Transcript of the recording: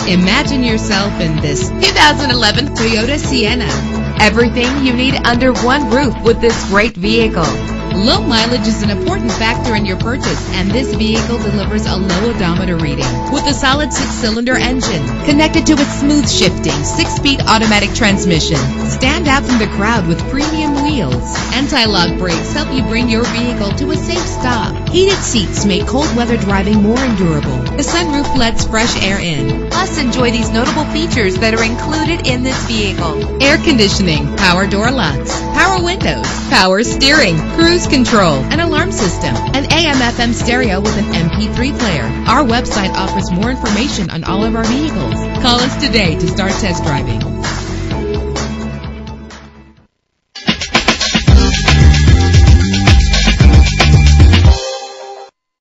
Imagine yourself in this 2011 Toyota Sienna. Everything you need under one roof with this great vehicle. Low mileage is an important factor in your purchase, and this vehicle delivers a low odometer reading with a solid 6-cylinder engine connected to its smooth shifting 6-speed automatic transmission. Stand out from the crowd with premium wheels. Anti-lock brakes help you bring your vehicle to a safe stop. Heated seats make cold weather driving more endurable. The sunroof lets fresh air in. Plus, enjoy these notable features that are included in this vehicle: Air conditioning, power door locks, power windows, power steering, cruise control, an alarm system, an AM/FM stereo with an MP3 player. Our website offers more information on all of our vehicles. Call us today to start test driving.